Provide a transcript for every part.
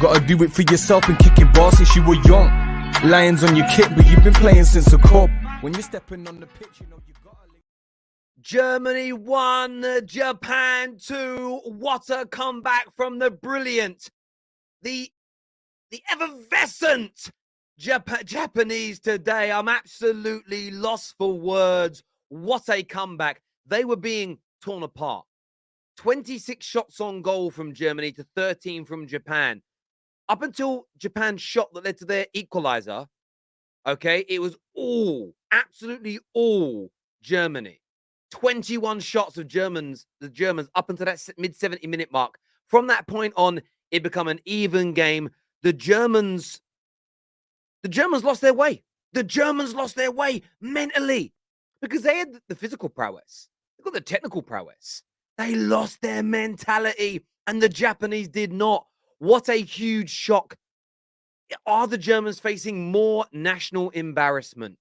Gotta do it for yourself and kicking ball since you were young. Lions on your kit, but you've been playing since the cup. When you're stepping on the pitch, you know you gotta... Germany 1, Japan 2. What a comeback from the brilliant, the effervescent Japanese today. I'm absolutely lost for words. What a comeback. They were being torn apart. 26 shots on goal from Germany to 13 from Japan. Up until Japan's shot that led to their equalizer, okay, it was absolutely all Germany. 21 shots of the Germans up until that mid 70-minute mark. From that point on, it became an even game. The Germans lost their way. The Germans lost their way mentally because they had the physical prowess. They got the technical prowess. They lost their mentality, and the Japanese did not. What a huge shock. Are the Germans facing more national embarrassment?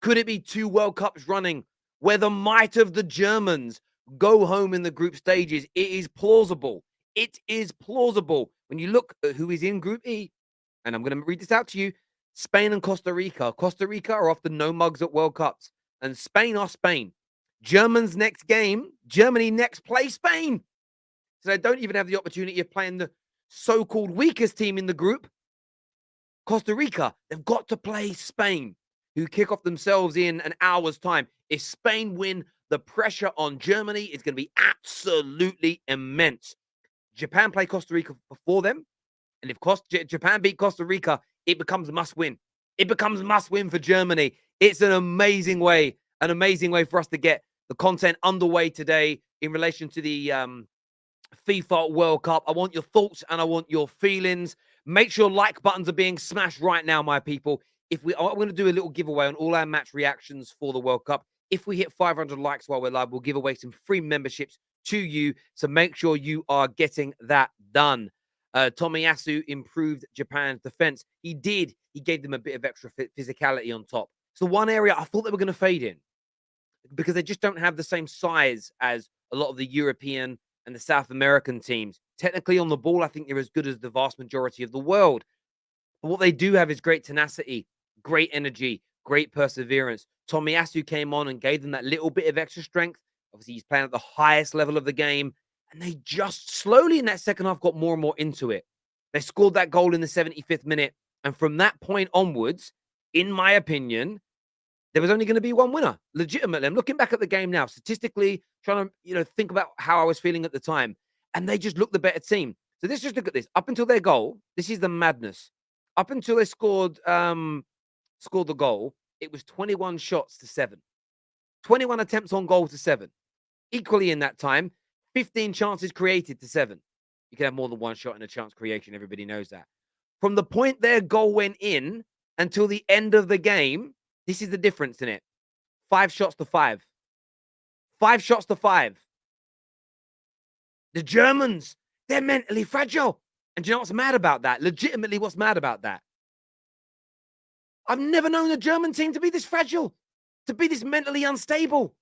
Could it be 2 World Cups running where the might of the Germans go home in the group stages? It is plausible. It is plausible. When you look at who is in Group E, and I'm going to read this out to you, Spain and Costa Rica. Costa Rica are often no mugs at World Cups, and Spain are Spain. Germans next game, Germany next play Spain. So they don't even have the opportunity of playing the so-called weakest team in the group, Costa Rica. They've got to play Spain, who kick off themselves in an hour's time. If Spain win, the pressure on Germany is going to be absolutely immense. Japan play Costa Rica before them, and if Japan beat Costa Rica, it becomes must-win. It becomes must-win for Germany. It's an amazing way for us to get the content underway today in relation to the FIFA World Cup. I want your thoughts and I want your feelings. Make sure like buttons are being smashed right now, my people. I'm going to do a little giveaway on all our match reactions for the World Cup. If we hit 500 likes while we're live, we'll give away some free memberships to you. So make sure you are getting that done. Tomiyasu improved Japan's defense. He did. He gave them a bit of extra physicality on top. So one area I thought they were going to fade in because they just don't have the same size as a lot of the European and the South American teams. Technically on the ball, I think they're as good as the vast majority of the world. But what they do have is great tenacity, great energy, great perseverance. Tomiyasu came on and gave them that little bit of extra strength. Obviously, he's playing at the highest level of the game. And they just slowly in that second half got more and more into it. They scored that goal in the 75th minute. And from that point onwards, in my opinion, there was only going to be one winner. Legitimately, I'm looking back at the game now, statistically, trying to think about how I was feeling at the time. And they just looked the better team. So let's just look at this. Up until their goal, this is the madness. Up until they scored the goal, it was 21 shots to 7. 21 attempts on goal to 7. Equally in that time, 15 chances created to 7. You can have more than one shot in a chance creation. Everybody knows that. From the point their goal went in until the end of the game, this is the difference in it. 5 shots to 5. 5 shots to 5. The Germans, they're mentally fragile. And do you know what's mad about that? Legitimately, what's mad about that? I've never known a German team to be this fragile, to be this mentally unstable.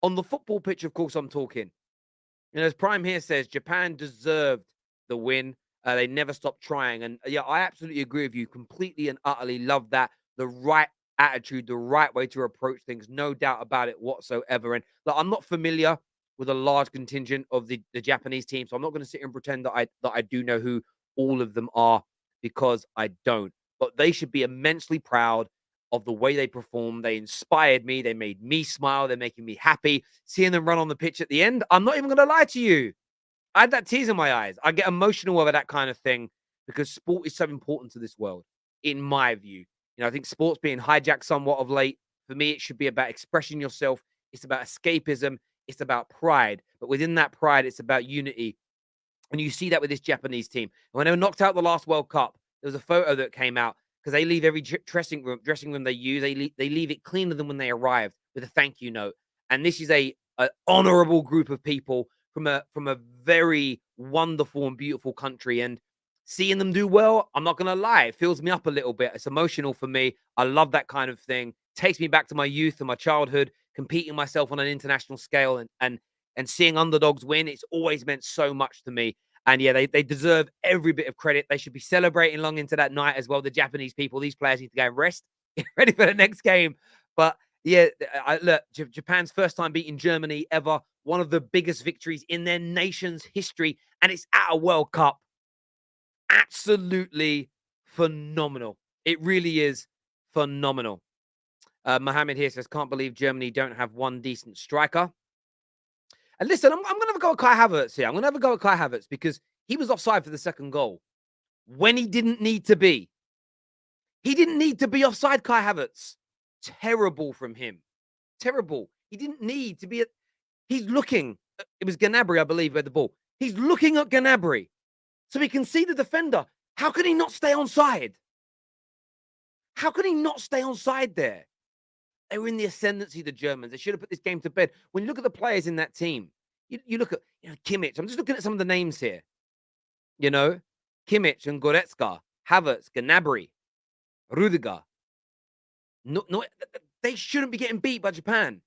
On the football pitch, of course, I'm talking. As Prime here says, Japan deserved the win. They never stopped trying. And yeah, I absolutely agree with you. Completely and utterly love that. The right attitude, the right way to approach things. No doubt about it whatsoever. And I'm not familiar with a large contingent of the Japanese team, so I'm not going to sit here and pretend that I do know who all of them are, because I don't. But they should be immensely proud of the way they performed. They inspired me. They made me smile. They're making me happy. Seeing them run on the pitch at the end, I'm not even going to lie to you. I had that tears in my eyes. I get emotional over that kind of thing because sport is so important to this world, in my view. I think sport's being hijacked somewhat of late. For me, it should be about expressing yourself. It's about escapism. It's about pride. But within that pride, it's about unity. And you see that with this Japanese team. And when they were knocked out the last World Cup, there was a photo that came out because they leave every dressing room they use. They leave it cleaner than when they arrived with a thank you note. And this is a honorable group of people from a very wonderful and beautiful country. And seeing them do well, I'm not going to lie, it fills me up a little bit. It's emotional for me. I love that kind of thing. Takes me back to my youth and my childhood, competing myself on an international scale and seeing underdogs win. It's always meant so much to me. And yeah, they deserve every bit of credit. They should be celebrating long into that night as well. The Japanese people, these players need to go and rest, get ready for the next game. But yeah, look, Japan's first time beating Germany ever, one of the biggest victories in their nation's history, and it's at a World Cup. Absolutely phenomenal. It really is phenomenal. Mohammed here says, can't believe Germany don't have one decent striker. And listen, I'm going to have a go at Kai Havertz here. I'm going to have a go at Kai Havertz because he was offside for the second goal when he didn't need to be. He didn't need to be offside, Kai Havertz. Terrible from him. Terrible. He didn't need to be. He's looking. It was Gnabry, I believe, who had the ball. He's looking at Gnabry so he can see the defender. How can he not stay onside? How can he not stay onside there? They were in the ascendancy, the Germans. They should have put this game to bed. When you look at the players in that team, you look at Kimmich. I'm just looking at some of the names here. Kimmich and Goretzka, Havertz, Gnabry, Rudiger. No, they shouldn't be getting beat by Japan.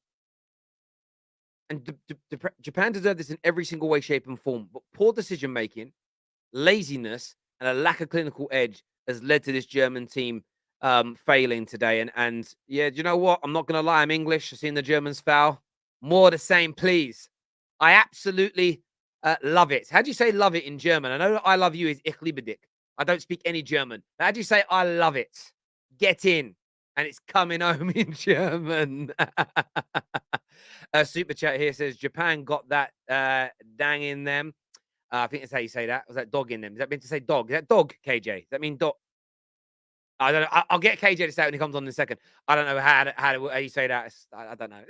And Japan deserve this in every single way, shape, and form. But poor decision-making, laziness, and a lack of clinical edge has led to this German team failing today. And yeah, do you know what? I'm not going to lie. I'm English. I've seen the Germans foul. More the same, please. I absolutely love it. How do you say love it in German? I know I love you is ich liebe dich. I don't speak any German. How do you say I love it? Get in. And it's coming home in German. Super chat here says, Japan got that dang in them. I think that's how you say that. Was that dog in them? Does that mean to say dog? Is that dog, KJ? Does that mean dog? I don't know. I'll get KJ to say it when he comes on in a second. I don't know how you say that. I don't know.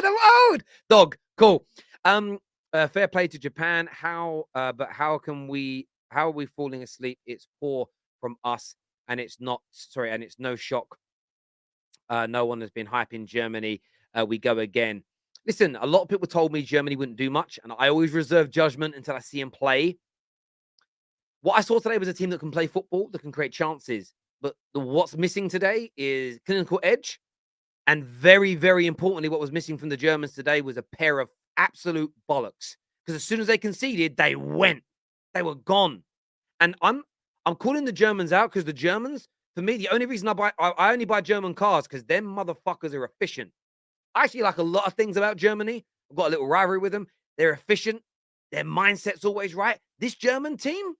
I'm old. Dog. Cool. Fair play to Japan. How are we falling asleep? It's poor from us, and it's no shock. No one has been hyping Germany. We go again. Listen, a lot of people told me Germany wouldn't do much, and I always reserve judgment until I see them play. What I saw today was a team that can play football, that can create chances. But what's missing today is clinical edge. And very, very importantly, what was missing from the Germans today was a pair of absolute bollocks. Because as soon as they conceded, they went. They were gone. And I'm calling the Germans out because the Germans, for me, the only reason I only buy German cars because them motherfuckers are efficient. I actually like a lot of things about Germany. I've got a little rivalry with them. They're efficient. Their mindset's always right. This German team,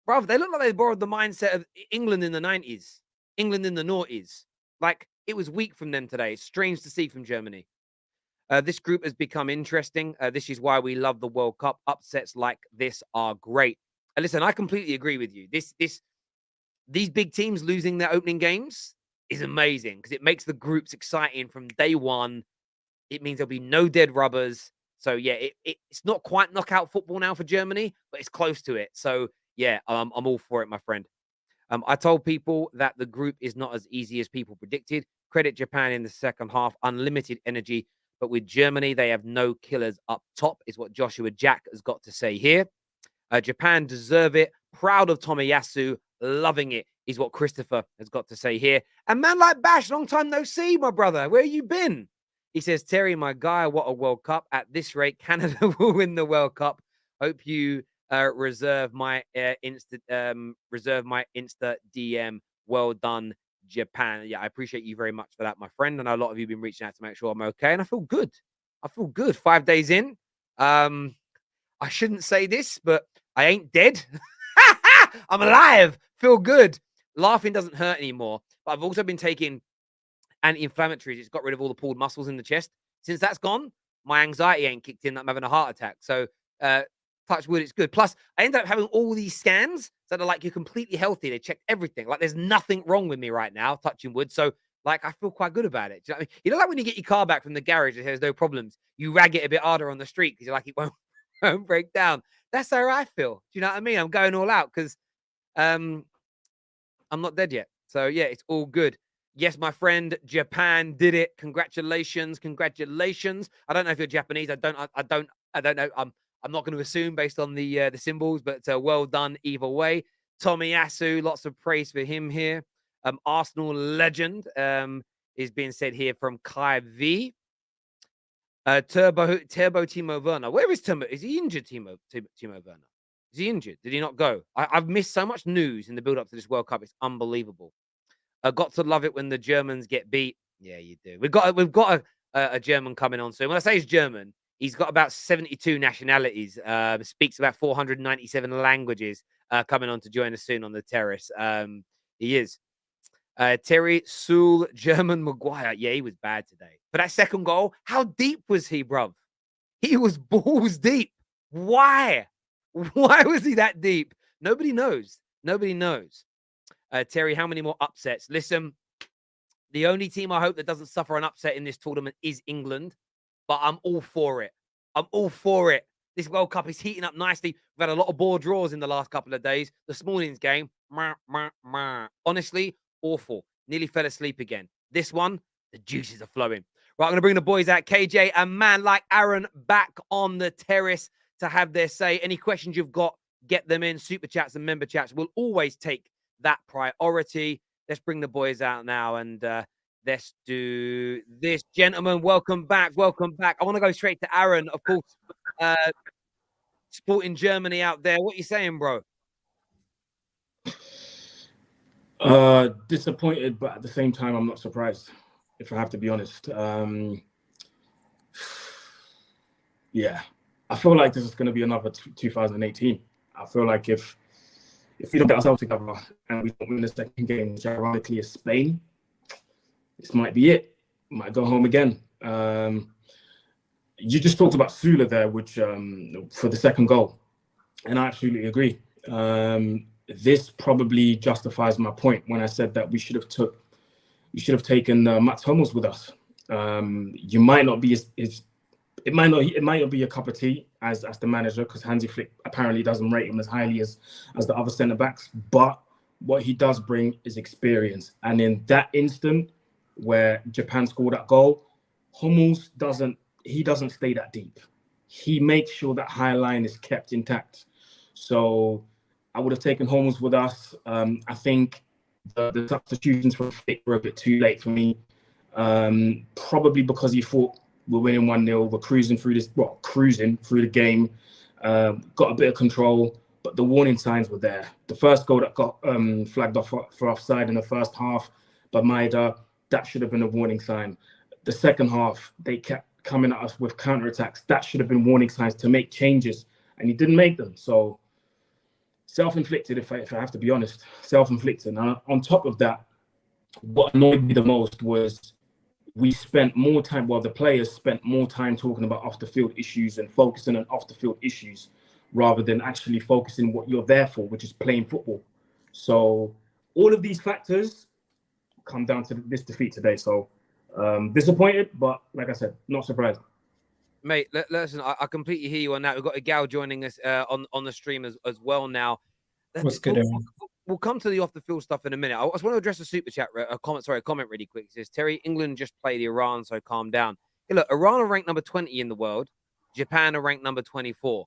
bro, they look like they borrowed the mindset of England in the 90s, England in the noughties. Like, it was weak from them today. It's strange to see from Germany. This group has become interesting. This is why we love the World Cup. Upsets like this are great. And listen, I completely agree with you. These big teams losing their opening games is amazing because it makes the groups exciting from day one. It means there'll be no dead rubbers. So, yeah, it's not quite knockout football now for Germany, but it's close to it. So, yeah, I'm all for it, my friend. I told people that the group is not as easy as people predicted. Credit Japan in the second half, unlimited energy. But with Germany, they have no killers up top, is what Joshua Jack has got to say here. Japan deserve it. Proud of Tomiyasu. Loving it, is what Christopher has got to say here. And man like Bash, long time no see, my brother. Where you been? He says, Terry, my guy, what a World Cup. At this rate, Canada will win the World Cup. Hope you reserve my Insta DM. Well done, Japan. Yeah, I appreciate you very much for that, my friend. And a lot of you have been reaching out to make sure I'm okay. And I feel good. 5 days in. I shouldn't say this, but I ain't dead. I'm alive. Feel good. Laughing doesn't hurt anymore. But I've also been taking anti-inflammatories. It's got rid of all the pulled muscles in the chest. Since that's gone, my anxiety ain't kicked in. I'm having a heart attack. So touch wood, it's good. Plus, I ended up having all these scans that are like, you're completely healthy. They checked everything. Like, there's nothing wrong with me right now, touching wood. So, like, I feel quite good about it. Do you know what I mean? You know, like when you get your car back from the garage and there's no problems, you rag it a bit harder on the street because you're like, it won't break down. That's how I feel. Do you know what I mean? I'm going all out because I'm not dead yet. So, yeah, it's all good. Yes, my friend, Japan did it. Congratulations. I don't know if you're Japanese. I don't know. I'm not going to assume based on the symbols, but well done either way. Tomiyasu, lots of praise for him here. Arsenal legend is being said here from Kai V. Turbo Timo Werner. Where is Timo? Is he injured, Timo Werner? Is he injured? Did he not go? I've missed so much news in the build-up to this World Cup. It's unbelievable. Got to love it when the Germans get beat. Yeah, you do. We've got a German coming on soon. When I say he's German, he's got about 72 nationalities, speaks about 497 languages, coming on to join us soon on the terrace. He is. Terry Sewell, German Maguire. Yeah, he was bad today. For that second goal, how deep was he, bruv? He was balls deep. Why? Why was he that deep? Nobody knows. Nobody knows. Terry, how many more upsets? Listen, the only team I hope that doesn't suffer an upset in this tournament is England, but I'm all for it. I'm all for it. This World Cup is heating up nicely. We've had a lot of ball draws in the last couple of days. This morning's game, honestly, awful. Nearly fell asleep again. This one, the juices are flowing. Right, I'm going to bring the boys out. KJ, a man like Aaron, back on the terrace to have their say. Any questions you've got, get them in. Super chats and member chats will always take that priority. Let's bring the boys out now and let's do this. Gentlemen, welcome back. Welcome back. I want to go straight to Aaron, of course, supporting Germany out there. What are you saying, bro? Disappointed, but at the same time, I'm not surprised, if I have to be honest. Yeah, I feel like this is going to be another 2018. I feel like if we don't get ourselves together and we don't win the second game, which ironically is Spain, this might be it. Might go home again. You just talked about Sula there, which for the second goal, and I absolutely agree. This probably justifies my point when I said that we should have taken Mats Hummels with us. You might not be it might not be a cup of tea as the manager, because Hansi Flick apparently doesn't rate him as highly as the other centre backs. But what he does bring is experience, and in that instant where Japan scored that goal, Hummels doesn't stay that deep. He makes sure that high line is kept intact. So I would have taken Hummels with us. I think the substitutions for Flick were a bit too late for me. Probably because he thought we're winning 1-0, we're cruising through the game, got a bit of control, but the warning signs were there. The first goal that got flagged off for offside in the first half by Maeda, that should have been a warning sign. The second half, they kept coming at us with counterattacks. That should have been warning signs to make changes, and he didn't make them. So self-inflicted, if I have to be honest, self-inflicted. And on top of that, what annoyed me the most was we spent more time, the players spent more time talking about off-the-field issues and focusing on off-the-field issues rather than actually focusing what you're there for, which is playing football. So all of these factors come down to this defeat today. So disappointed, but like I said, not surprised. Mate, listen, I completely hear you on that. We've got a gal joining us on the stream as well now. What's good, Aaron? We'll come to the off-the-field stuff in a minute. I just want to address a super chat, a comment really quick. It says, Terry, England just played Iran, so calm down. Hey, look, Iran are ranked number 20 in the world. Japan are ranked number 24.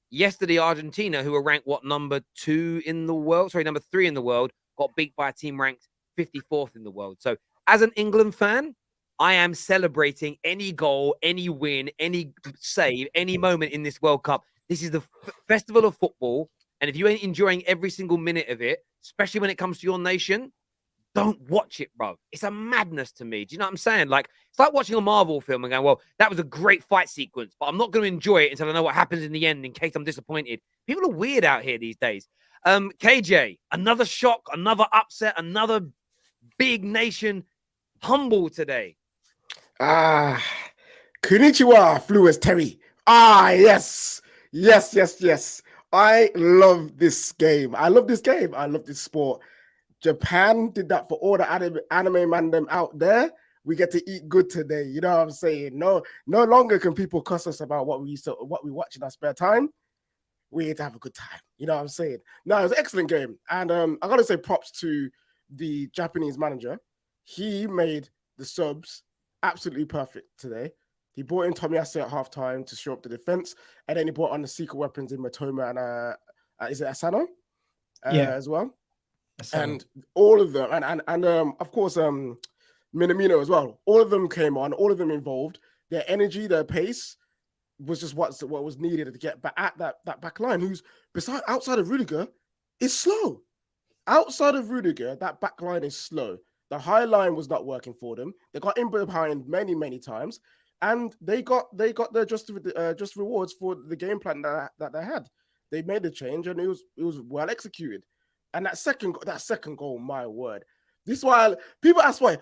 Yesterday, Argentina, who are ranked, number 3 in the world, got beat by a team ranked 54th in the world. So as an England fan, I am celebrating any goal, any win, any save, any moment in this World Cup. This is the festival of football. And if you ain't enjoying every single minute of it, especially when it comes to your nation, don't watch it, bro. It's a madness to me. Do you know what I'm saying? Like, it's like watching a Marvel film and going, well, that was a great fight sequence, but I'm not going to enjoy it until I know what happens in the end in case I'm disappointed. People are weird out here these days. KJ, another shock, another upset, another big nation humble today. Konnichiwa, Fluis Terry. Yes. I love this game. I love this sport. Japan did that for all the anime mandem out there. We get to eat good today. You know what I'm saying? No longer can people cuss us about what we watch in our spare time. We need to have a good time. You know what I'm saying? No, it was an excellent game. And I gotta say props to the Japanese manager. He made the subs absolutely perfect today. He brought in Tomiyasu at halftime to show up the defense, and then he brought on the secret weapons in Matoma and is it Asano? As well. Asano. And all of them, and of course Minamino as well. All of them came on, all of them involved. Their energy, their pace was just what was needed to get back at that back line, who's outside of Rudiger is slow. Outside of Rudiger, that back line is slow. The high line was not working for them. They got in behind many times, and they got their just rewards for the game plan that they had. They made the change, and it was well executed. And that second goal, my word. This is why people ask why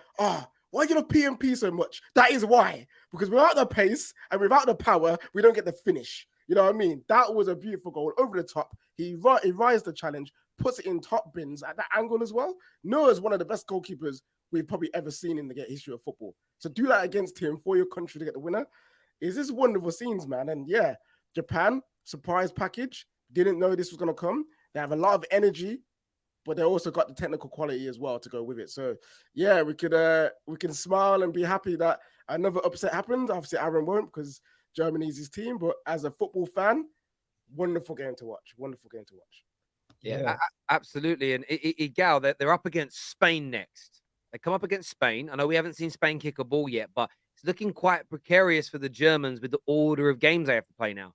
you know PMP so much? That is why. Because without the pace and without the power, we don't get the finish. You know what I mean? That was a beautiful goal over the top. He rised the challenge, puts it in top bins at that angle as well. Noah's one of the best goalkeepers we've probably ever seen in the history of football. So do that against him for your country to get the winner is this wonderful scenes, man. And yeah, Japan, surprise package. Didn't know this was going to come. They have a lot of energy, but they also got the technical quality as well to go with it. So yeah, we can smile and be happy that another upset happened. Obviously, Aaron won't because Germany's his team. But as a football fan, wonderful game to watch. Wonderful game to watch. Yeah. Absolutely. And Gal, they're up against Spain next. They come up against Spain. I know we haven't seen Spain kick a ball yet, but it's looking quite precarious for the Germans with the order of games they have to play now.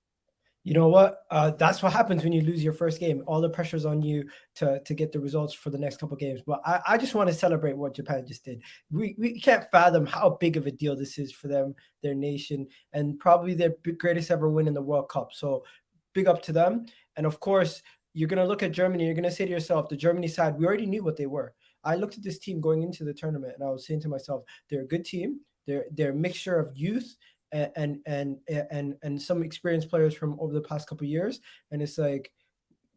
You know what? That's what happens when you lose your first game. All the pressure's on you to get the results for the next couple of games. But I just want to celebrate what Japan just did. We can't fathom how big of a deal this is for them, their nation, and probably their greatest ever win in the World Cup. So big up to them. And of course, you're going to look at Germany. You're going to say to yourself, the Germany side, we already knew what they were. I looked at this team going into the tournament, and I was saying to myself, they're a good team. They're a mixture of youth and some experienced players from over the past couple of years. And it's like,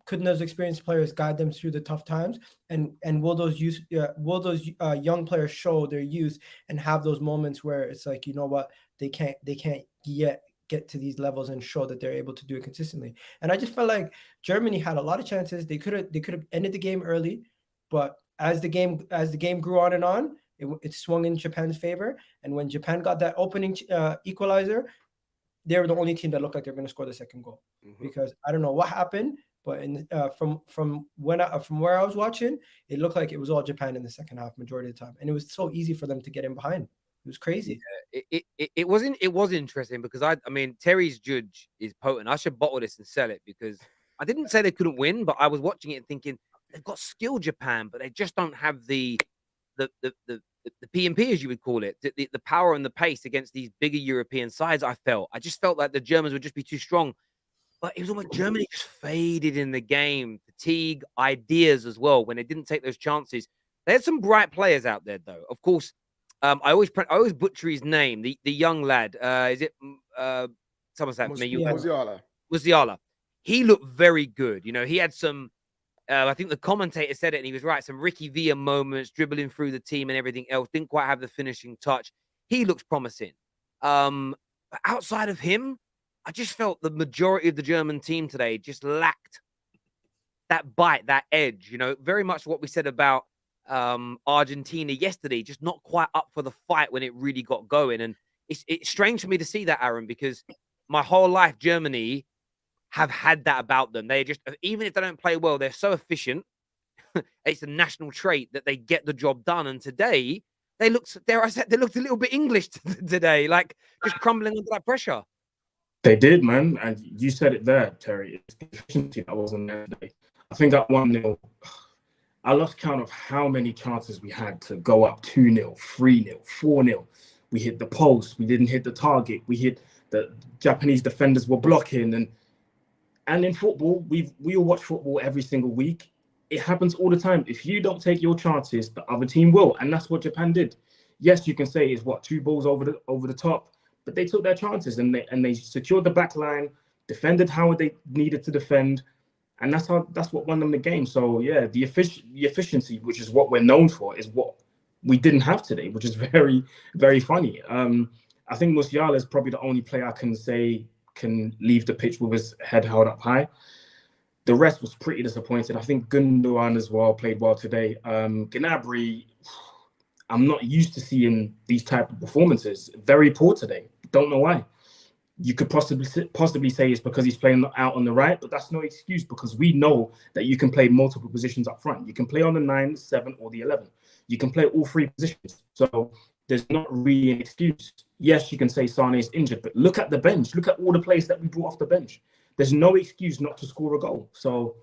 couldn't those experienced players guide them through the tough times? And will those young players show their youth and have those moments where it's like, you know what, they can't yet get to these levels and show that they're able to do it consistently. And I just felt like Germany had a lot of chances. They could have ended the game early, but as the game grew on and on, it swung in Japan's favor. And when Japan got that opening equalizer, they were the only team that looked like they're going to score the second goal. Because I don't know what happened, but from where I was watching, it looked like it was all Japan in the second half majority of the time, and it was so easy for them to get in behind. It was crazy. Yeah, it was interesting because I mean Terry's judge is potent. I should bottle this and sell it because I didn't say they couldn't win, but I was watching it and thinking they've got skill, Japan, but they just don't have the P&P, as you would call it, the power and the pace against these bigger European sides. I just felt like the Germans would just be too strong. But it was almost Germany just faded in the game. Fatigue, ideas as well when they didn't take those chances. They had some bright players out there, though. Of course, I always butcher his name. The young lad, is it someone said Musiala. He looked very good. You know, he had some. I think the commentator said it, and he was right. Some Ricky Villa moments, dribbling through the team and everything else. Didn't quite have the finishing touch. He looks promising. But outside of him, I just felt the majority of the German team today just lacked that bite, that edge. You know, very much what we said about Argentina yesterday, just not quite up for the fight when it really got going. And it's strange for me to see that, Aaron, because my whole life, Germany have had that about them. They just, even if they don't play well, they're so efficient. It's a national trait that they get the job done. And today, they looked a little bit English today, like just crumbling under that pressure. They did, man. And you said it there, Terry. It's the efficiency that wasn't there today. I think at 1-0, I lost count of how many chances we had to go up 2-0, 3-0, 4-0. We hit the post. We didn't hit the target. We hit the Japanese defenders were blocking. And in football, we all watch football every single week. It happens all the time. If you don't take your chances, the other team will. And that's what Japan did. Yes, you can say it's 2 balls over the top, but they took their chances and they secured the back line, defended how they needed to defend. And that's what won them the game. So yeah, the efficiency, which is what we're known for, is what we didn't have today, which is very, very funny. I think Musiala is probably the only player I can say can leave the pitch with his head held up high. The rest was pretty disappointed. I think Gundogan as well played well today. Gnabry, I'm not used to seeing these type of performances. Very poor today. Don't know why. You could possibly say it's because he's playing out on the right, but that's no excuse because we know that you can play multiple positions up front. You can play on the 9, 7, or the 11. You can play all 3 positions. So there's not really an excuse. Yes, you can say Sane is injured, but look at the bench. Look at all the players that we brought off the bench. There's no excuse not to score a goal. So,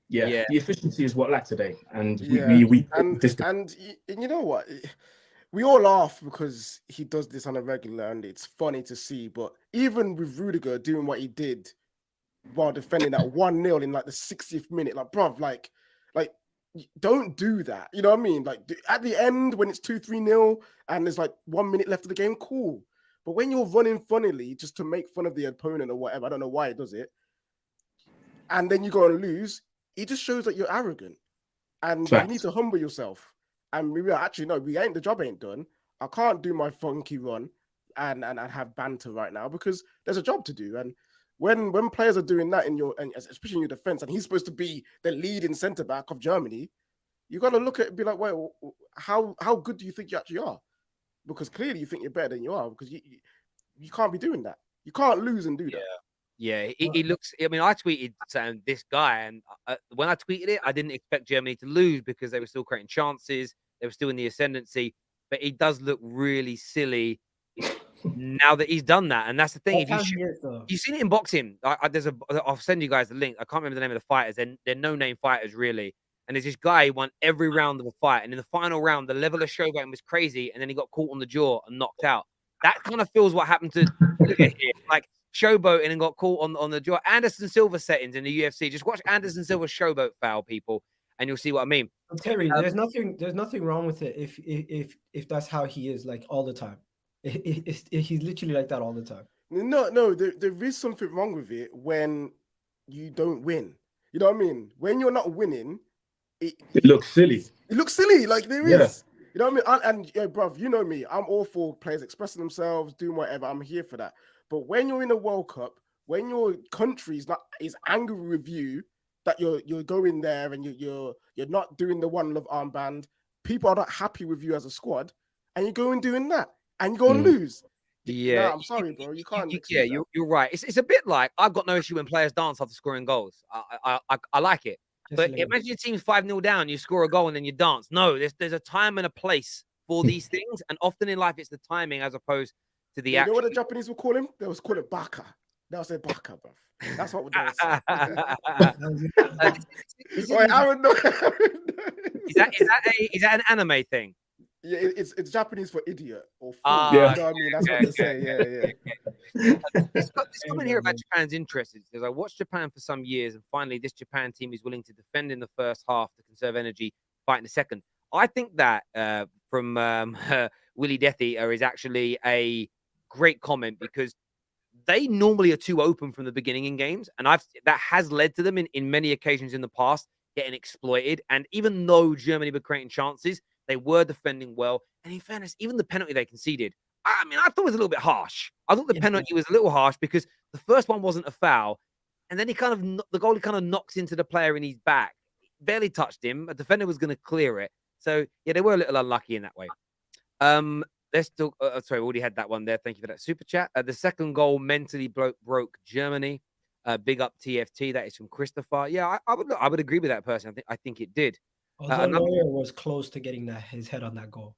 yeah. The efficiency is what lacked today, and and you know what? We all laugh because he does this on a regular, and it's funny to see. But even with Rudiger doing what he did while defending that 1-0 in like the 60th minute, like, bruv, like don't do that. You know what I mean? Like at the end when it's 2-3-0 and there's like 1 minute left of the game, cool. But when you're running funnily just to make fun of the opponent or whatever, I don't know why he does it, and then you go and lose, it just shows that you're arrogant, and you need to humble yourself. And we actually no, the job ain't done. I can't do my funky run and have banter right now because there's a job to do. And when players are doing that and especially in your defense, and he's supposed to be the leading centre back of Germany, you got to look at it and be like, well, how good do you think you actually are? Because clearly you think you're better than you are, because you can't be doing that. You can't lose and do that. Yeah, he looks. I mean, I tweeted saying this guy, and when I tweeted it, I didn't expect Germany to lose because they were still creating chances. They were still in the ascendancy, but he does look really silly now that he's done that. And that's the thing. If you've seen it in boxing, I'll send you guys the link. I can't remember the name of the fighters. They're no-name fighters, really. And there's this guy who won every round of a fight. And in the final round, the level of showboating was crazy. And then he got caught on the jaw and knocked out. That kind of feels what happened to like showboating and got caught on the jaw. Anderson Silva settings in the UFC. Just watch Anderson Silva showboat foul people, and you'll see what I mean. Terry, there's nothing wrong with it if that's how he is, like, all the time. He's literally like that all the time. No, there is something wrong with it when you don't win. You know what I mean? When you're not winning, it looks silly. It looks silly, like there is. You know what I mean? And yeah, bruv, you know me. I'm all for players expressing themselves, doing whatever. I'm here for that. But when you're in a World Cup, when your country is angry with you that you're going there and you're not doing the One Love armband, people are not happy with you as a squad, and you go and doing that, and you go and lose. Yeah, I'm sorry, bro. You can't. You're right. It's a bit like, I've got no issue when players dance after scoring goals. I like it. But imagine your team's 5-0 down, you score a goal and then you dance. No, there's a time and a place for these things, and often in life it's the timing as opposed to the action. You know what the Japanese would call him? They was call it baka. They'll say baka, bro. That's what they would say. Aaron, no. Is that an anime thing? Yeah, it's Japanese for idiot or fool. You know what I mean? That's what they say. Yeah. This comment here about Japan's interest is because I watched Japan for some years, and finally this Japan team is willing to defend in the first half to conserve energy, fight in the second. I think that from Willie Death Eater is actually a great comment, because they normally are too open from the beginning in games, and that has led to them in many occasions in the past getting exploited. And even though Germany were creating chances, they were defending well. And in fairness, even the penalty they conceded, I mean, I thought it was a little bit harsh. I thought the penalty was a little harsh because the first one wasn't a foul, and then the goalie kind of knocks into the player in his back, barely touched him. A defender was going to clear it. So yeah, they were a little unlucky in that way. Let's talk. Sorry, we already had that one there. Thank you for that super chat. The second goal mentally broke Germany. Big up TFT. That is from Christopher. Yeah, I would agree with that person. I think it did. Although Neuer was close to getting his head on that goal.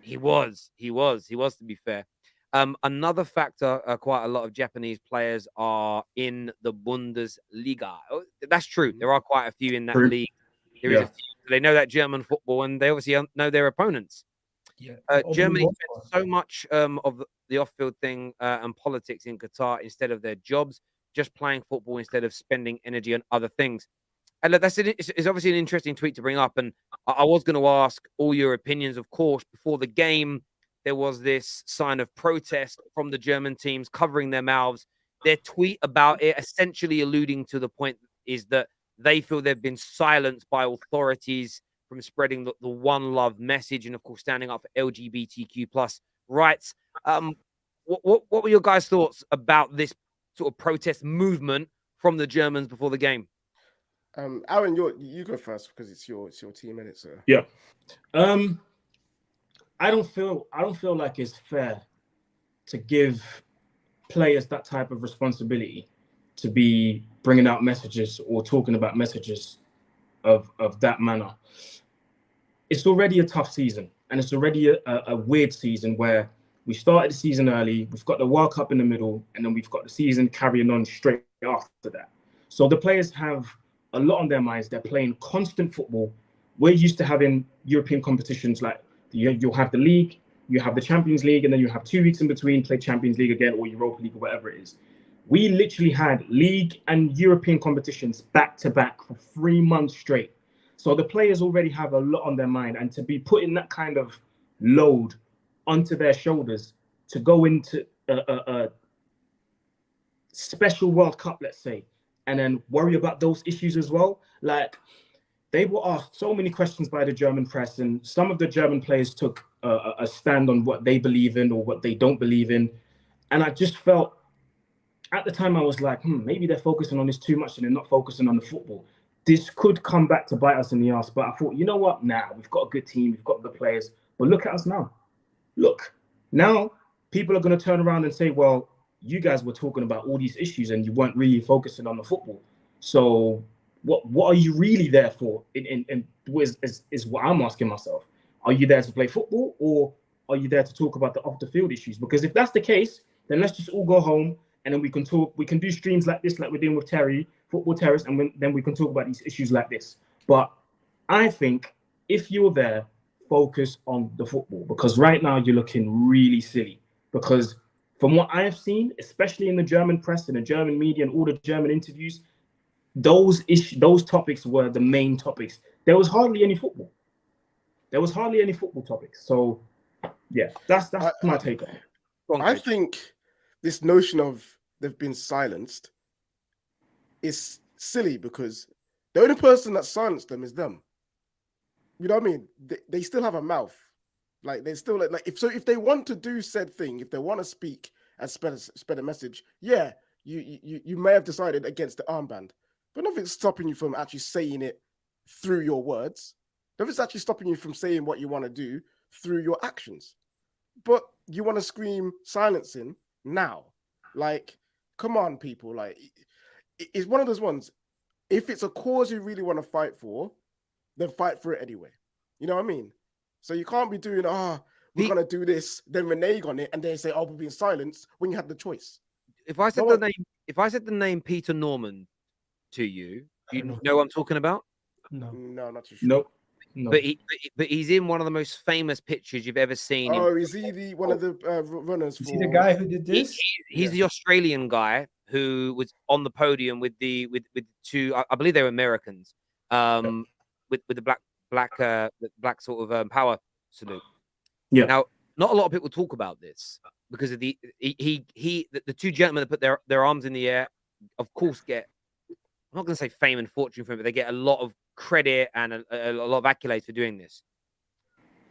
He was, to be fair. Another factor, quite a lot of Japanese players are in the Bundesliga. That's true. There are quite a few in that league. There is a few. They know that German football, and they obviously know their opponents. Yeah. Germany spends so much of the off-field thing and politics in Qatar instead of their jobs, just playing football instead of spending energy on other things. And look, it's obviously an interesting tweet to bring up. And I was going to ask all your opinions, of course. Before the game, there was this sign of protest from the German teams covering their mouths. Their tweet about it essentially alluding to the point is that they feel they've been silenced by authorities from spreading the One Love message and, of course, standing up for LGBTQ plus rights. What were your guys' thoughts about this sort of protest movement from the Germans before the game? Aaron, you go first because it's your team, isn't it, sir? Yeah. I don't feel like it's fair to give players that type of responsibility to be bringing out messages or talking about messages of that manner. It's already a tough season, and it's already a weird season where we started the season early, we've got the World Cup in the middle, and then we've got the season carrying on straight after that. So the players have a lot on their minds. They're playing constant football. We're used to having European competitions like you'll have the league, you have the Champions League, and then you have 2 weeks in between, play Champions League again or Europa League or whatever it is. We literally had league and European competitions back to back for 3 months straight. So the players already have a lot on their mind, and to be putting that kind of load onto their shoulders to go into a special World Cup, let's say, and then worry about those issues as well. Like, they were asked so many questions by the German press, and some of the German players took a stand on what they believe in or what they don't believe in. And I just felt, at the time, I was like, maybe they're focusing on this too much and they're not focusing on the football. This could come back to bite us in the ass. But I thought, you know what? We've got a good team, we've got the players. But look at us now. Look, now people are going to turn around and say, well, you guys were talking about all these issues and you weren't really focusing on the football. So what are you really there for? Is what I'm asking myself. Are you there to play football, or are you there to talk about the off-the-field issues? Because if that's the case, then let's just all go home and then we can talk. We can do streams like this, like we're doing with Terry, Football Terrace, and then we can talk about these issues like this. But I think if you're there, focus on the football, because right now you're looking really silly. Because from what I have seen, especially in the German press and the German media and all the German interviews, those topics were the main topics. There was hardly any football. Topics. So, yeah, that's my take on it. I think this notion of they've been silenced is silly, because the only person that silenced them is them. You know what I mean? They still have a mouth. Like, they still like if they want to do said thing, if they want to speak and spread a message, yeah, you may have decided against the armband, but nothing's stopping you from actually saying it through your words. Nothing's actually stopping you from saying what you want to do through your actions. But you want to scream silencing now. Like, come on, people. Like, it's one of those ones. If it's a cause you really want to fight for, then fight for it anyway. You know what I mean? So you can't be doing, we're going to do this, then renege on it, and then say, we're being silenced, when you had the choice. If I said the name Peter Norman to you, you know what I'm talking about? No, not too sure. Nope. No. But he's in one of the most famous pictures you've ever seen. Oh, is he one of the runners? Is he the guy who did this? He's the Australian guy who was on the podium with two. I believe they were Americans. With the black sort of power salute. Yeah. Now, not a lot of people talk about this because of the two gentlemen that put their arms in the air, of course, get, I'm not going to say fame and fortune for it, but they get a lot of credit and a lot of accolades for doing this.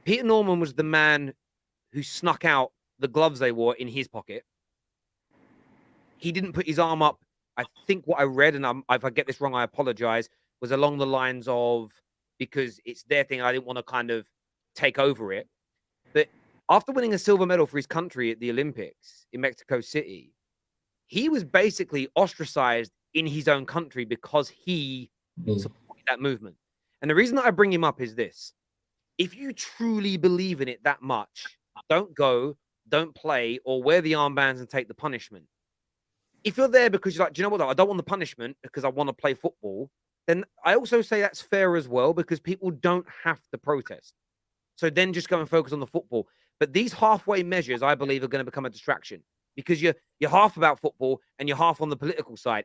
Peter Norman was the man who snuck out the gloves they wore in his pocket. He didn't put his arm up. I think what I read, and if I get this wrong, I apologize, was along the lines of, because it's their thing, I didn't want to kind of take over it. But after winning a silver medal for his country at the Olympics in Mexico City, he was basically ostracized in his own country because he supported that movement. And the reason that I bring him up is this. If you truly believe in it that much, don't go, don't play, or wear the armbands and take the punishment. If you're there because you're like, do you know what, though? I don't want the punishment because I want to play football, then I also say that's fair as well, because people don't have to protest. So then just go and focus on the football. But these halfway measures, I believe, are going to become a distraction, because you're half about football and you're half on the political side.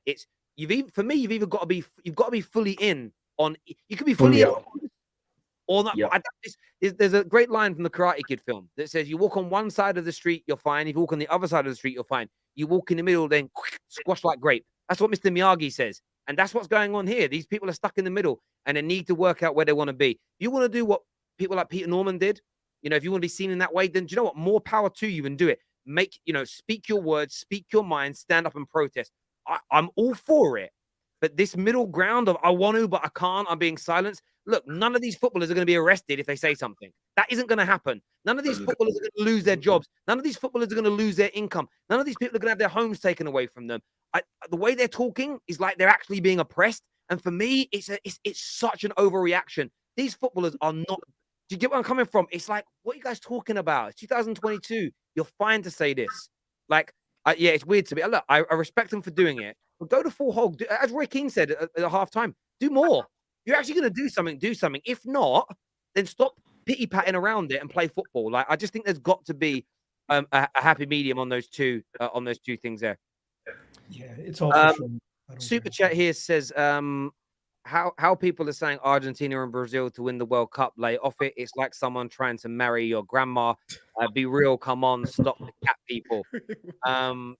You've either got to be fully in on. You could be fully in or not. Yeah. There's a great line from the Karate Kid film that says, "You walk on one side of the street, you're fine. If you walk on the other side of the street, you're fine. You walk in the middle, then squash like grape." That's what Mr. Miyagi says. And that's what's going on here. These people are stuck in the middle and they need to work out where they want to be. If you want to do what people like Peter Norman did, if you want to be seen in that way, then do you know what? More power to you, and do it. Speak your words, speak your mind, stand up and protest. I'm all for it. But this middle ground of I want to, but I can't, I'm being silenced. Look, none of these footballers are going to be arrested if they say something. That isn't going to happen. None of these footballers are going to lose their jobs. None of these footballers are going to lose their income. None of these people are going to have their homes taken away from them. The way they're talking is like they're actually being oppressed. And for me, it's such an overreaction. These footballers are not. Do you get where I'm coming from? It's like, what are you guys talking about? It's 2022. You're fine to say this. Like, yeah, it's weird to me. Look, I respect them for doing it, but go to full hog. As Roy Keane said at halftime, do more. You're actually going to do something. Do something. If not, then stop pity patting around it and play football. Like, I just think there's got to be a happy medium on those two things there. Yeah, it's all for sure. Super chat here says, how people are saying Argentina and Brazil to win the World Cup, lay off it. It's like someone trying to marry your grandma. Be real, come on, stop the cat people. You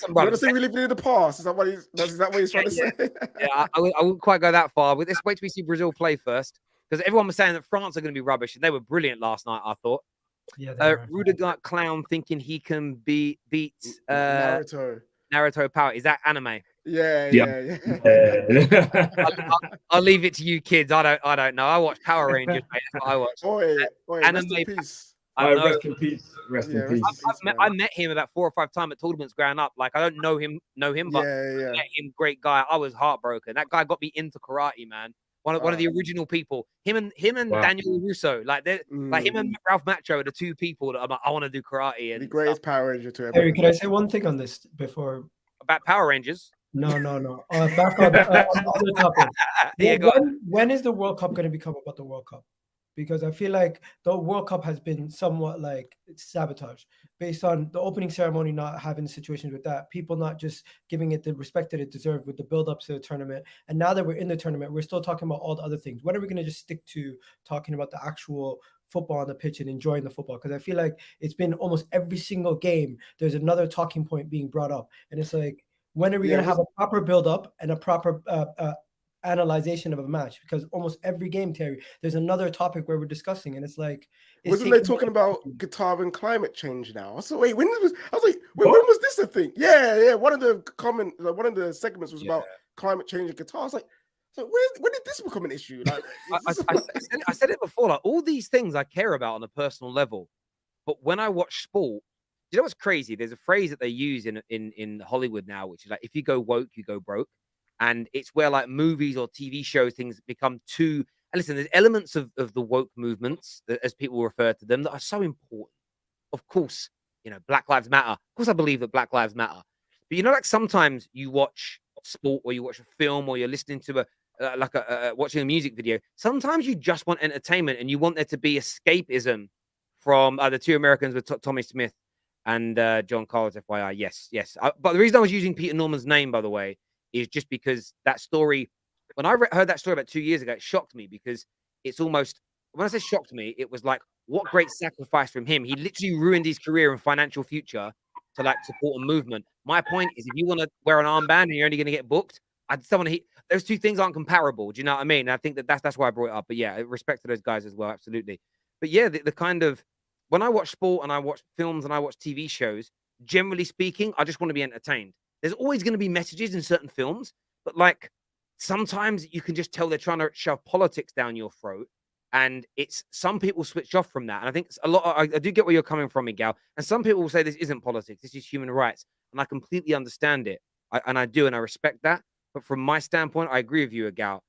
want to say we live in the past? Is that what he's trying to say? Yeah, I wouldn't quite go that far. But let's wait till we see Brazil play first, because everyone was saying that France are going to be rubbish, and they were brilliant last night, I thought. Yeah, Rudiger clown thinking he can beat Naruto Power. Is that anime? Yeah. I'll leave it to you kids. I don't know. I watch Power Rangers, mate. That's what I watch. Rest in peace. Rest in peace. Rest in peace. I met him about 4 or 5 times at tournaments growing up. Like, I don't know him, but I met him, great guy. I was heartbroken. That guy got me into karate, man. One of the original people. Him and Daniel Russo, like him and Ralph Macchio are the 2 people that I'm like, I want to do karate. And the greatest Power Ranger to ever. Harry, can I say one thing on this before? About Power Rangers? No. Back on the topic. When is the World Cup going to become about the World Cup? Because I feel like the World Cup has been somewhat like sabotaged based on the opening ceremony not having situations with that, people not just giving it the respect that it deserved with the build-up to the tournament. And now that we're in the tournament, we're still talking about all the other things. When are we going to just stick to talking about the actual football on the pitch and enjoying the football? Because I feel like it's been almost every single game, there's another talking point being brought up. And it's like, when are we going to have a proper build-up and a proper analyzation of a match? Because almost every game, Terry, there's another topic where we're discussing, and it's like, wasn't they talking about Qatar and climate change now? So when was this a thing? Yeah. One of the segments was about climate change in Qatar. I was like, so when did this become an issue? Like, I said it before. Like, all these things I care about on a personal level, but when I watch sport, you know what's crazy? There's a phrase that they use in Hollywood now, which is like, if you go woke, you go broke. And it's where like movies or TV shows, things become too. And listen, there's elements of the woke movements, as people refer to them, that are so important. Of course, Black Lives Matter. Of course, I believe that Black Lives Matter. But like sometimes you watch sport or you watch a film or you're listening to watching a music video. Sometimes you just want entertainment and you want there to be escapism from the 2 Americans with Tommy Smith and John Carlos, FYI. Yes. But the reason I was using Peter Norman's name, by the way, is just because that story, when I heard that story about 2 years ago, it shocked me, because it's almost, when I say shocked me, it was like, what great sacrifice from him. He literally ruined his career and financial future to like support a movement. My point is, if you want to wear an armband and you're only going to get booked, I just don't want to. Those 2 things aren't comparable. Do you know what I mean? And I think that's why I brought it up. But yeah, respect to those guys as well, absolutely. But yeah, the kind of, when I watch sport and I watch films and I watch TV shows, generally speaking, I just want to be entertained. There's always going to be messages in certain films, but like sometimes you can just tell they're trying to shove politics down your throat, and it's some people switch off from that. And I think it's a lot. I do get where you're coming from, Miguel. And some people will say this isn't politics, this is human rights, and I completely understand it. I do, and I respect that. But from my standpoint, I agree with you, Miguel.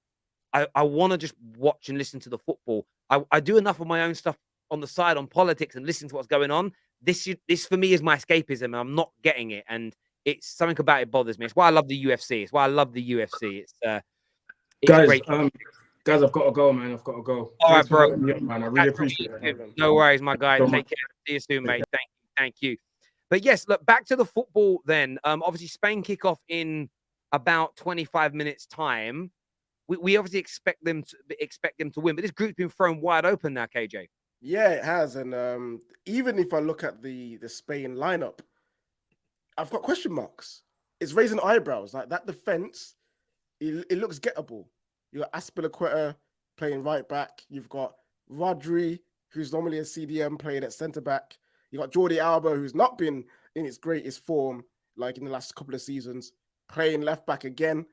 I want to just watch and listen to the football. I do enough of my own stuff on the side on politics and listen to what's going on. This for me is my escapism, and I'm not getting it. And it's something about it bothers me. It's why I love the UFC. It's why I love the UFC. It's guys, great. Guys, I've got to go, man. I've got to go. All right, bro. Man, I really appreciate it. No worries, my guy. Take care. See you soon, mate. Thank you. But yes, look, back to the football then. Obviously, Spain kick off in about 25 minutes time. We obviously expect them to win, but this group's been thrown wide open now, KJ. Yeah, it has. And even if I look at the Spain lineup, I've got question marks. It's raising eyebrows. Like that defense, it looks gettable. You got Azpilicueta playing right back. You've got Rodri, who's normally a CDM, playing at centre back. You got Jordi Alba, who's not been in its greatest form, like in the last couple of seasons, playing left back again.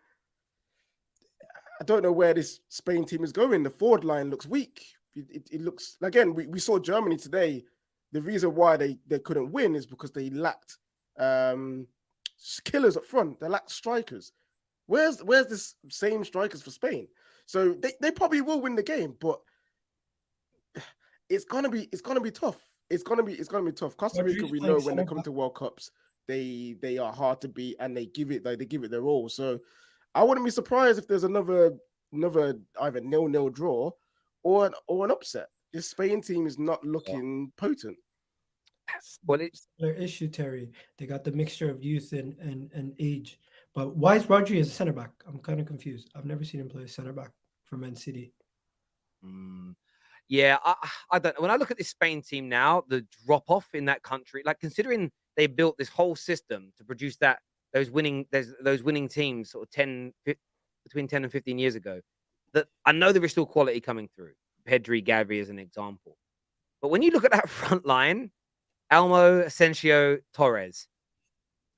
I don't know where this Spain team is going. The forward line looks weak. It looks, again, we saw Germany today. The reason why they couldn't win is because they lacked killers up front. They lacked strikers. Where's this same strikers for Spain? So they probably will win the game, but it's gonna be tough. It's gonna be tough. Costa Rica, Rodri's we playing know when they center come back. to World Cups, they are hard to beat and they give it their all. So I wouldn't be surprised if there's another either 0-0 draw or an upset. This Spain team is not looking potent. Well, it's Their issue, Terry. They got the mixture of youth and age. But why is Rodri as a center back? I'm kind of confused. I've never seen him play center back for Man City. yeah, I don't know. When I look at this Spain team now, the drop off in that country, like considering they built this whole system to produce those winning teams sort of between 10 and 15 years ago, that I know there is still quality coming through. Pedri, Gavi as an example. But when you look at that front line, Almo, Asensio, Torres,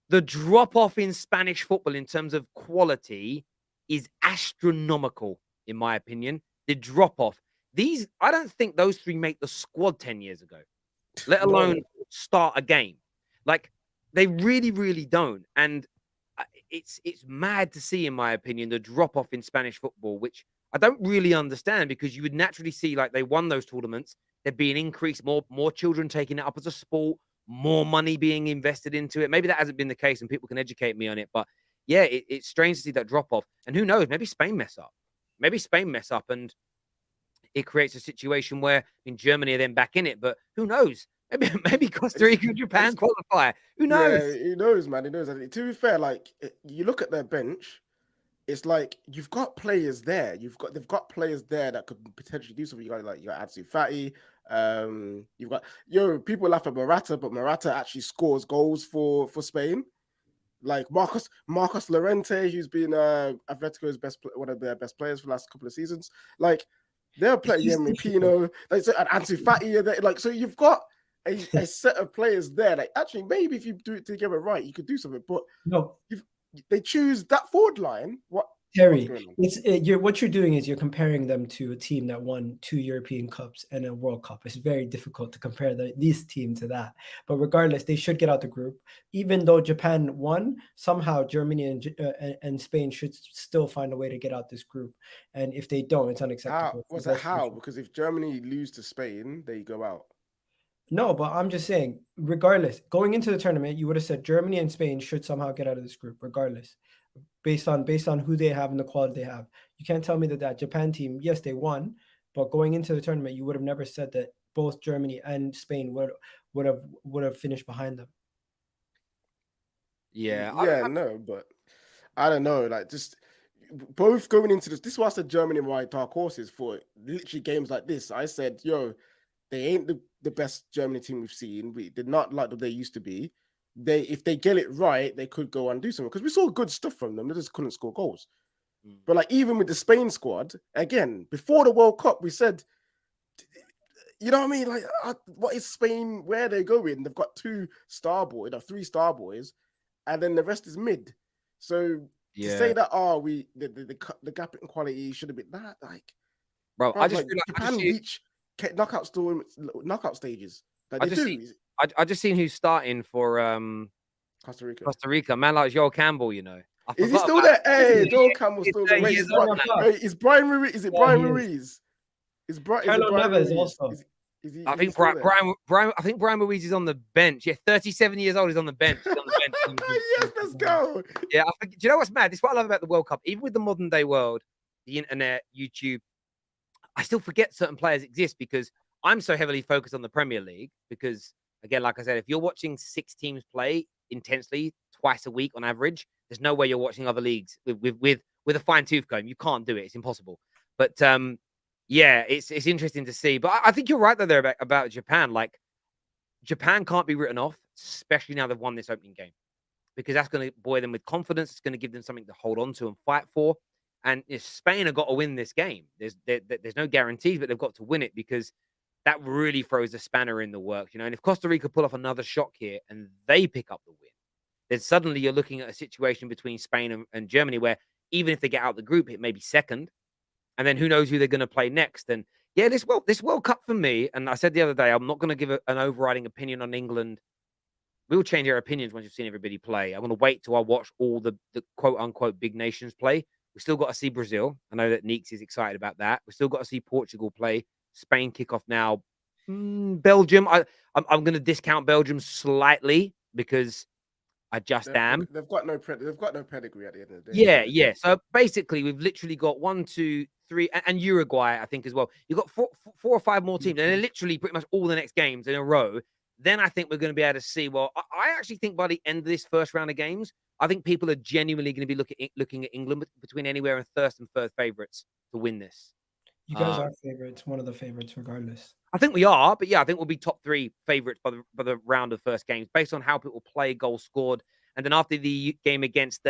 the drop off in Spanish football in terms of quality is astronomical, in my opinion. The drop off. I don't think those three make the squad 10 years ago, let alone start a game. Like, they really, really don't. And it's mad to see, in my opinion, the drop off in Spanish football, which I don't really understand, because you would naturally see, like, they won those tournaments. There'd be an increase, more children taking it up as a sport, more money being invested into it. Maybe that hasn't been the case and people can educate me on it. But yeah, it's strange to see that drop off. And who knows, maybe Spain mess up. And it creates a situation where Germany are then back in it. But who knows? Maybe Costa Rica and Japan qualify. Who knows? Yeah, who knows, man? Who knows? And to be fair, like you look at their bench, it's like you've got players there. They've got players there that could potentially do something. You got Ansu Fati. You've got people laugh at Morata, but Morata actually scores goals for Spain. Like Marcos Llorente, who's been Atletico's one of their best players for the last couple of seasons. Like they're playing Pino, and Ansu Fati. Like, so you've got a set of players there that actually maybe if you do it together right, you could do something. But no, they choose that forward line. Terry, what you're doing is you're comparing them to a team that won 2 European Cups and a World Cup. It's very difficult to compare this team to that. But regardless, they should get out the group. Even though Japan won, somehow Germany and Spain should still find a way to get out this group. And if they don't, it's unacceptable. How? Because if Germany lose to Spain, they go out. No, but I'm just saying, regardless, going into the tournament, you would have said Germany and Spain should somehow get out of this group, regardless. Based on who they have and the quality they have. You can't tell me that Japan team, yes, they won, but going into the tournament, you would have never said that both Germany and Spain would have finished behind them. Yeah. But I don't know. Like, just both going into this. This is why I said Germany were dark horses for literally games like this. I said, they ain't the best Germany team we've seen. They're not like what they used to be. If they get it right, they could go and do something, because we saw good stuff from them. They just couldn't score goals. But like, even with the Spain squad, again, before the World Cup, we said, you know what I mean? Like, what is Spain? Where are they going? They've got 3 star boys, and then the rest is mid. So to say that the gap in quality should have been that, like, bro, I just like, feel like Japan reach knockout stages. Like I just seen who's starting for Costa Rica. Costa Rica, man, like Joel Campbell, Is he still there? Hey, Joel Campbell's still there. Wait, is Brian Ruiz? Is it Brian Ruiz? Is Brian Ruiz also? I think Brian Ruiz is on the bench. Yeah, 37 years old. He's on the bench. Yes, let's go. Yeah, do you know what's mad? This is what I love about the World Cup. Even with the modern day world, the internet, YouTube, I still forget certain players exist because I'm so heavily focused on the Premier League. Because again, like I said, if you're watching 6 teams play intensely twice a week on average, there's no way you're watching other leagues with a fine tooth comb. You can't do it. It's impossible. But yeah, it's interesting to see. But I think you're right there about Japan. Like, Japan can't be written off, especially now they've won this opening game, because that's going to buoy them with confidence. It's going to give them something to hold on to and fight for. And if Spain have got to win this game, there's no guarantees, but they've got to win it, because that really throws a spanner in the works, And if Costa Rica pull off another shock here and they pick up the win, then suddenly you're looking at a situation between Spain and Germany where even if they get out the group, it may be second. And then who knows who they're going to play next. And yeah, this World Cup for me, and I said the other day, I'm not going to give an overriding opinion on England. We'll change our opinions once you've seen everybody play. I want to wait till I watch all the quote-unquote big nations play. We've still got to see Brazil. I know that Neeks is excited about that. We've still got to see Portugal play. Spain kick off now. Belgium. I'm going to discount Belgium slightly because I just am. They've got no pedigree at the end of the day. Yeah, yeah. So basically, we've literally got 1, 2, 3, and Uruguay, I think, as well. You've got four or five more teams, and they're literally pretty much all the next games in a row. Then I think we're going to be able to see. Well, I actually think by the end of this first round of games, I think people are genuinely going to be looking at England between anywhere in first and third favourites to win this. You guys are favorites, one of the favorites, regardless. I think we are, but yeah, I think we'll be top 3 favorites by the round of first games based on how people play, goals scored, and then after the game against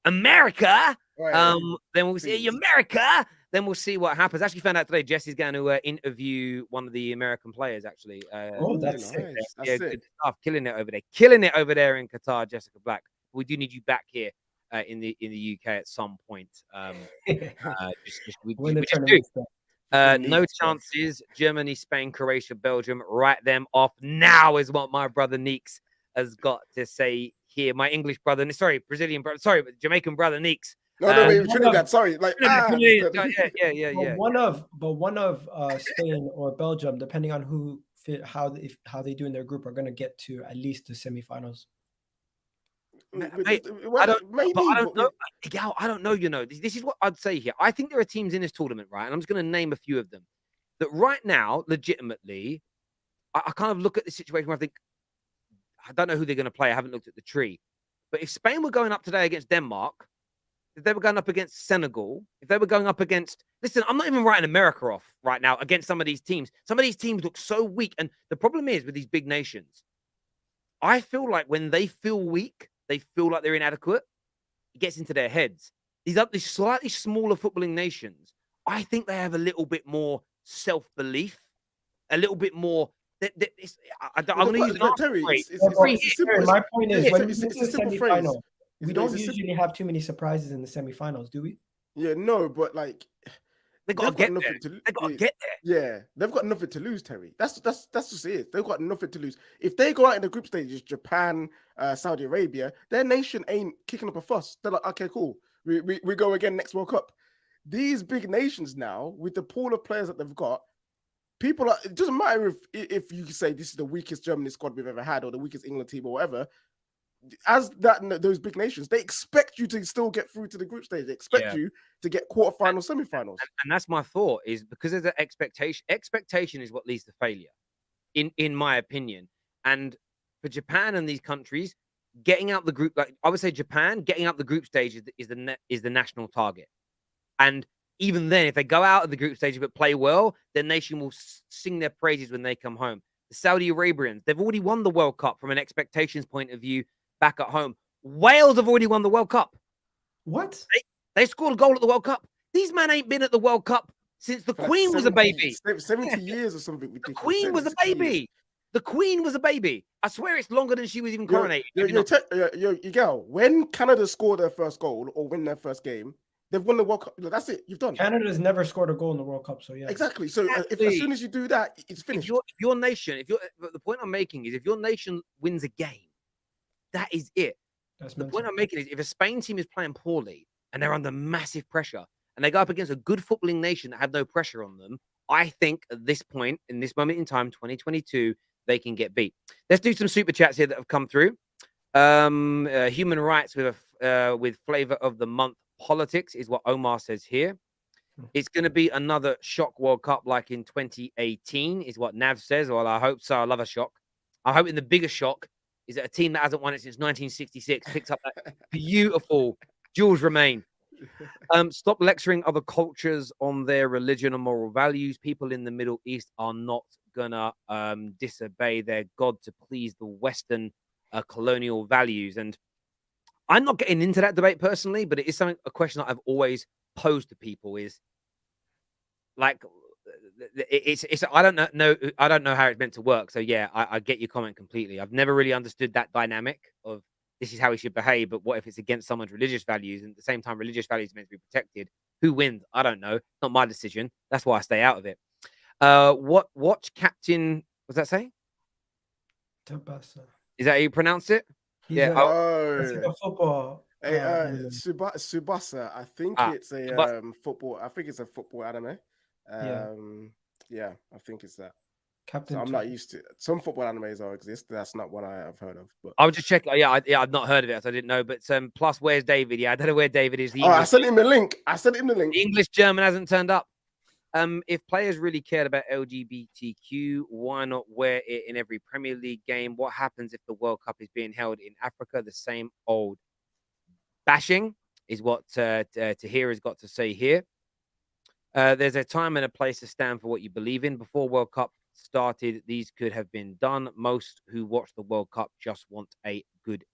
America, then we'll see America. Then we'll see what happens. I actually found out today Jesse's going to interview one of the American players. Actually, that's nice. Yeah, good stuff. Killing it over there in Qatar, Jessica Black. We do need you back here in the UK at some point. We just do. No chances. Germany, Spain, Croatia, Belgium. Write them off now is what my brother Neeks has got to say here. My English brother, Brazilian brother, Jamaican brother Neeks. No, wait, Trinidad. Sorry, like yeah. One of Spain or Belgium, depending on how they do in their group, are going to get to at least the semifinals. I don't know. Gal, I don't know. This is what I'd say here. I think there are teams in this tournament, right? And I'm just going to name a few of them that right now, legitimately, I kind of look at the situation where I think, I don't know who they're going to play. I haven't looked at the tree. But if Spain were going up today against Denmark, if they were going up against Senegal, if they were going up against... Listen, I'm not even writing America off right now against some of these teams. Some of these teams look so weak. And the problem is with these big nations, I feel like when they feel weak, they feel like they're inadequate, it gets into their heads. These slightly smaller footballing nations, I think they have a little bit more self-belief, a little bit more... I'm going to use an Terry, my point is, when it's you a get to the simple semifinal, we phrase. don't usually have too many surprises in the semifinals, do we? Yeah, no, but like they got to get there. They got to get there. Yeah, they've got nothing to lose, Terry. That's just it. They've got nothing to lose. If they go out in the group stages, Japan, Saudi Arabia, their nation ain't kicking up a fuss. They're like, okay, cool. We go again next World Cup. These big nations now, with the pool of players that they've got, it doesn't matter if you say this is the weakest Germany squad we've ever had or the weakest England team or whatever. As those big nations, they expect you to still get through to the group stage. They expect you to get quarterfinals, semifinals. And that's my thought, is because there's an expectation. Expectation is what leads to failure, in my opinion. And for Japan and these countries, getting out the group, like I would say Japan, getting out the group stage is the national target. And even then, if they go out of the group stage but play well, their nation will sing their praises when they come home. The Saudi Arabians, they've already won the World Cup from an expectations point of view back at home. Wales have already won the World Cup. What? They scored a goal at the World Cup. These men ain't been at the World Cup since the Queen was a baby. 70 years or something ridiculous. The Queen was a baby. The Queen was a baby. I swear it's longer than she was even coronated. When Canada score their first goal or win their first game, they've won the World Cup. That's it. You've done. Canada's never scored a goal in the World Cup, so yeah. Exactly. So if as soon as you do that, it's finished. If your nation, the point I'm making is if your nation wins a game, that is it. The point I'm making is if a Spain team is playing poorly and they're under massive pressure and they go up against a good footballing nation that have no pressure on them, I think at this point, in this moment in time, 2022, they can get beat. Let's do some super chats here that have come through. Human rights with flavor of the month. Politics is what Omar says here. It's going to be another shock World Cup like in 2018 is what Nav says. Well, I hope so. I love a shock. I hope in the bigger shock is that a team that hasn't won it since 1966 picks up that beautiful Jules Remain. Stop lecturing other cultures on their religion and moral values. People in the Middle East are not gonna disobey their God to please the Western colonial values. And I'm not getting into that debate personally, but it is a question that I've always posed to people is like, I don't know how it's meant to work. So yeah, I get your comment completely. I've never really understood that dynamic of this is how we should behave, but what if it's against someone's religious values? And at the same time, religious values are meant to be protected. Who wins? I don't know. Not my decision. That's why I stay out of it. Watch Captain, what's that say? Tabasa. Is that how you pronounce it? He's yeah. It's like a football. Tsubasa. I think it's a football. I think it's a football anime. Yeah, I think it's that. Captain. So I'm not used to it. Some football animes are exist. That's not one I have heard of. But I'll just check. Yeah, I've not heard of it, so I didn't know. But plus, where's David? Yeah, I don't know where David is. The I English, sent him the link. I sent him the link. the English German hasn't turned up. If players really cared about LGBTQ, why not wear it in every Premier League game? What happens if the World Cup is being held in Africa? The same old bashing is what Tahir has got to say here. There's a time and a place to stand for what you believe in. Before World Cup started, these could have been done. Most who watch the World Cup just want a good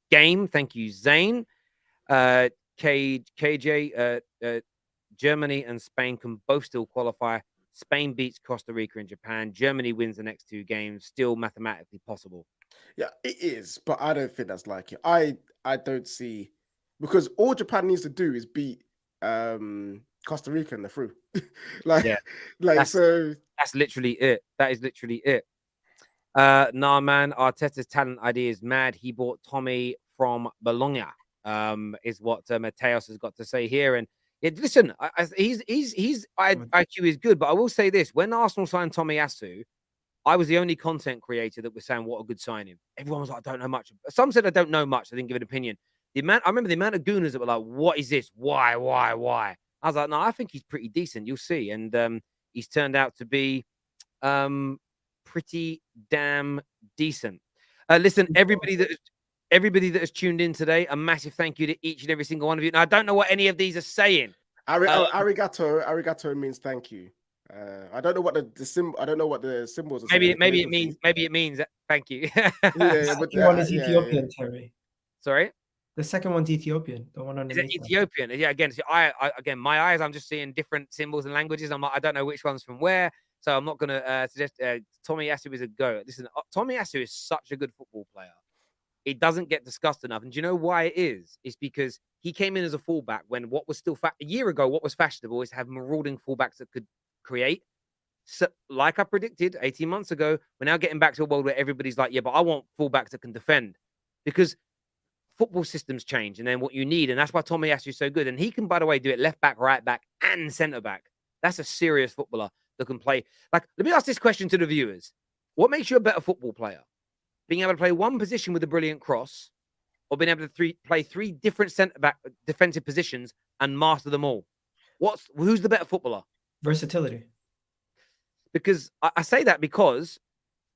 game. Thank you, Zane. KJ, Germany and Spain can both still qualify. Spain beats Costa Rica and Japan. Germany wins the next 2 games. Still mathematically possible. Yeah, it is, but I don't think that's like it. I don't see, because all Japan needs to do is beat Costa Rica and they're through. Yeah, so that's literally it. That is literally it. Nah, man, Arteta's talent idea is mad. He bought Tommy from Bologna. Is what Mateos has got to say here. And yeah, listen, his IQ is good, but I will say this: when Arsenal signed Tomiyasu, I was the only content creator that was saying what a good signing. Everyone was like, I don't know much. Some said I don't know much. I didn't give an opinion. I remember the amount of gooners that were like, what is this? Why? I was like, no, I think he's pretty decent. You'll see. And he's turned out to be pretty damn decent. Listen, everybody that has tuned in today, a massive thank you to each and every single one of you. Now, I don't know what any of these are saying. Arigato means thank you. I don't know what the symbol. I don't know what the symbols are. Maybe it means thank you. Yeah, but The one is Ethiopian, Terry. Sorry. The second one's Ethiopian. The one on Is it Ethiopian? Yeah. Again, so again, my eyes. I'm just seeing different symbols and languages. I don't know which one's from where. So I'm not going to suggest. Tomiyasu is a go. Listen, Tomiyasu is such a good football player. It doesn't get discussed enough. And do you know why it is? It's because he came in as a fullback when what was still a year ago, what was fashionable is to have marauding fullbacks that could create. So, like I predicted 18 months ago, we're now getting back to a world where everybody's like, yeah, but I want fullbacks that can defend, because football systems change. And then what you need, and that's why Tomiyasu is so good. And he can, by the way, do it left back, right back, and centre back. That's a serious footballer that can play. Like, let me ask this question to the viewers: what makes you a better football player? Being able to play one position with a brilliant cross, or being able to play 3 different centre-back defensive positions and master them all? Who's the better footballer? Versatility. Because I say that because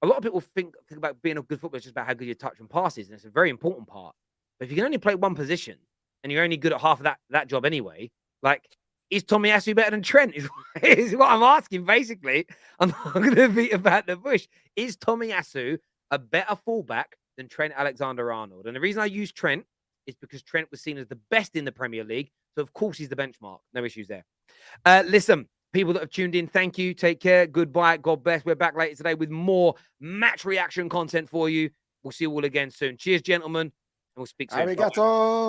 a lot of people think about being a good footballer just about how good your touch and pass is, and it's a very important part. But if you can only play one position and you're only good at half of that job anyway, like, is Tomiyasu better than Trent? Is what I'm asking, basically. I'm not going to beat about the bush. Is Tomiyasu a better fullback than Trent Alexander-Arnold? And the reason I use Trent is because Trent was seen as the best in the Premier League. So, of course, he's the benchmark. No issues there. Listen, people that have tuned in, thank you. Take care. Goodbye. God bless. We're back later today with more match reaction content for you. We'll see you all again soon. Cheers, gentlemen. And we'll speak soon. Arigato.